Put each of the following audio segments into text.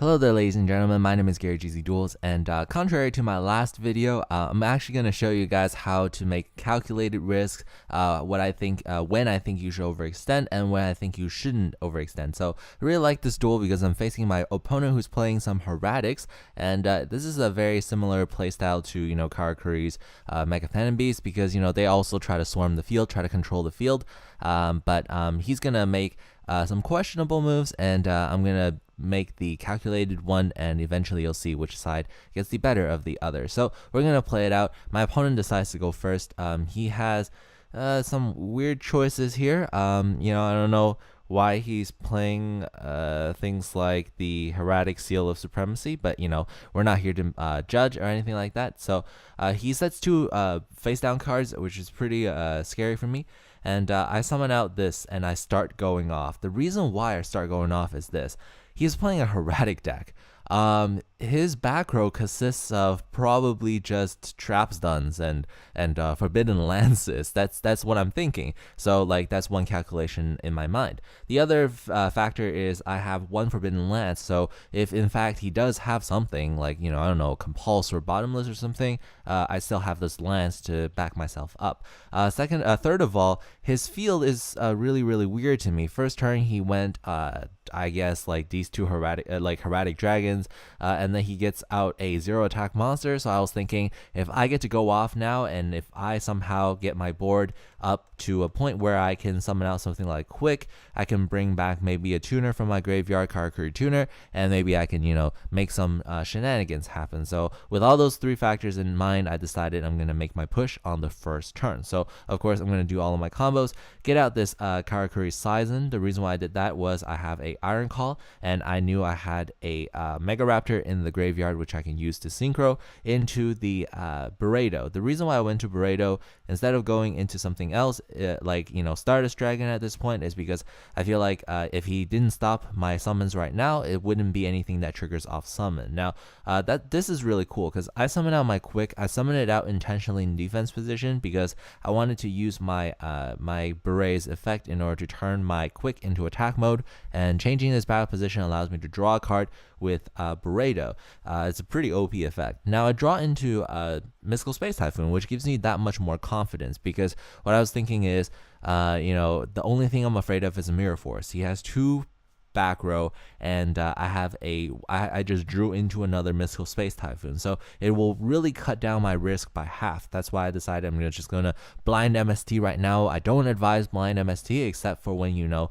Hello there, ladies and gentlemen. My name is gzduel, and contrary to my last video, I'm actually going to show you guys how to make calculated risks, what I think, when I think you should overextend, and when I think you shouldn't overextend. So I really like this duel because I'm facing my opponent who's playing some Hieratics, and this is a very similar playstyle to, Karakuri's Mecha Beast, because, they also try to swarm the field, try to control the field, but he's going to make some questionable moves, and I'm going to make the calculated one, and eventually you'll see which side gets the better of the other. So we're gonna play it out. My opponent decides to go first. He has some weird choices here. I don't know why he's playing things like the Hieratic Seal of Supremacy, but we're not here to judge or anything like that. So he sets two face down cards, which is pretty scary for me. And I summon out this and I start going off. The reason why I start going off is this. He's playing a Hieratic deck. His back row consists of probably just trap stuns and forbidden lances. That's what I'm thinking. So that's one calculation in my mind. The other factor is I have one forbidden lance. So if in fact he does have something like I don't know, compulse or bottomless or something, I still have this lance to back myself up. Third of all, his field is really weird to me. First turn he went I guess these two Hieratic dragons, and then he gets out a 0 attack monster. So I was thinking, if I get to go off now, and if I somehow get my board up to a point where I can summon out something like Quick, I can bring back maybe a tuner from my graveyard, Karakuri tuner, and maybe I can make some shenanigans happen. So with all those three factors in mind, I decided I'm gonna make my push on the first turn. So of course I'm gonna do all of my combos, get out this Karakuri Sizen. The reason why I did that was I have a Iron Call, and I knew I had a Mega Raptor in the graveyard, which I can use to synchro into the Burrito. The reason why I went to Burrito instead of going into something else, Stardust Dragon at this point, is because I feel like if he didn't stop my summons right now, it wouldn't be anything that triggers off summon. Now, this is really cool because I summon out my Quick. I summon it out intentionally in defense position because I wanted to use my my Beret's effect in order to turn my Quick into attack mode, and changing this battle position allows me to draw a card with Burrito. It's a pretty OP effect. Now I draw into Mystical Space Typhoon, which gives me that much more confidence, because what I was thinking is, the only thing I'm afraid of is a Mirror Force. He has two back row, and I just drew into another Mystical Space Typhoon, so it will really cut down my risk by half. That's why I decided I'm just gonna blind MST right now. I don't advise blind MST except for when you're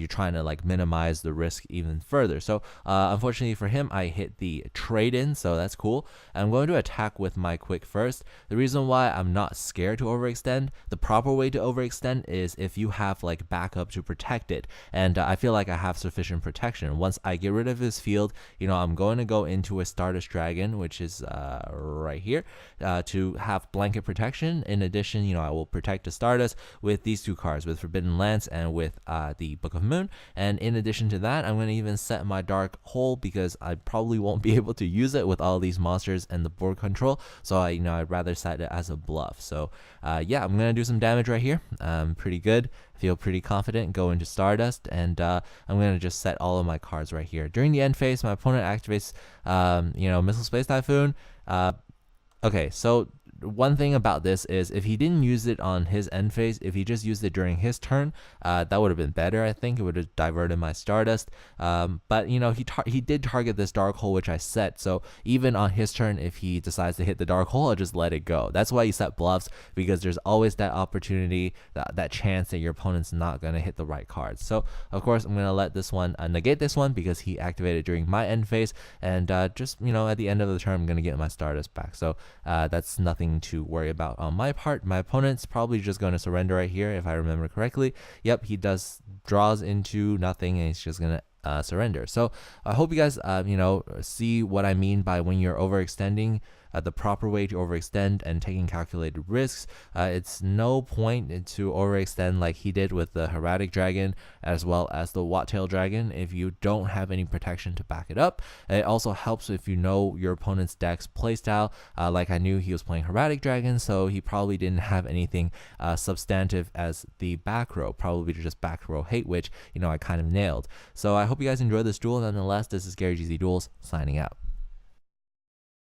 trying to minimize the risk even further. So unfortunately for him, I hit the trade-in, so that's cool. I'm going to attack with my Quick first. The reason why I'm not scared to overextend, the proper way to overextend is if you have backup to protect it, and I feel like I have sufficient protection. Once I get rid of his field, I'm going to go into a Stardust Dragon, which is right here, to have blanket protection. In addition, I will protect the Stardust with these two cards, with Forbidden Lance and with the Book of Moon. And in addition to that, I'm going to even set my Dark Hole, because I probably won't be able to use it with all these monsters and the board control. So I'd rather set it as a bluff. So yeah, I'm going to do some damage right here. Pretty good. Feel pretty confident, go into Stardust, and I'm going to just set all of my cards right here. During the end phase, my opponent activates, Missile Space Typhoon. Okay, so one thing about this is if he didn't use it on his end phase, if he just used it during his turn, that would have been better. I think it would have diverted my Stardust, but he did target this Dark Hole, which I set. So even on his turn, if he decides to hit the Dark Hole, I'll just let it go. That's why you set bluffs, because there's always that opportunity, that chance that your opponent's not going to hit the right cards. So of course I'm going to let this one negate this one, because he activated during my end phase, and just at the end of the turn I'm going to get my Stardust back. So that's nothing to worry about on my part. My opponent's probably just going to surrender right here, if I remember correctly. Yep, he draws into nothing, and he's just going to surrender. So I hope you guys see what I mean by when you're overextending. the proper way to overextend and taking calculated risks. It's no point to overextend like he did with the Hieratic Dragon as well as the Wattail Dragon if you don't have any protection to back it up. It also helps if you know your opponent's deck's playstyle. Like I knew he was playing Hieratic Dragon, so he probably didn't have anything substantive as the back row, probably just back row hate, which I kind of nailed. So I hope you guys enjoyed this duel. Nonetheless, this is Gary GZ Duels signing out.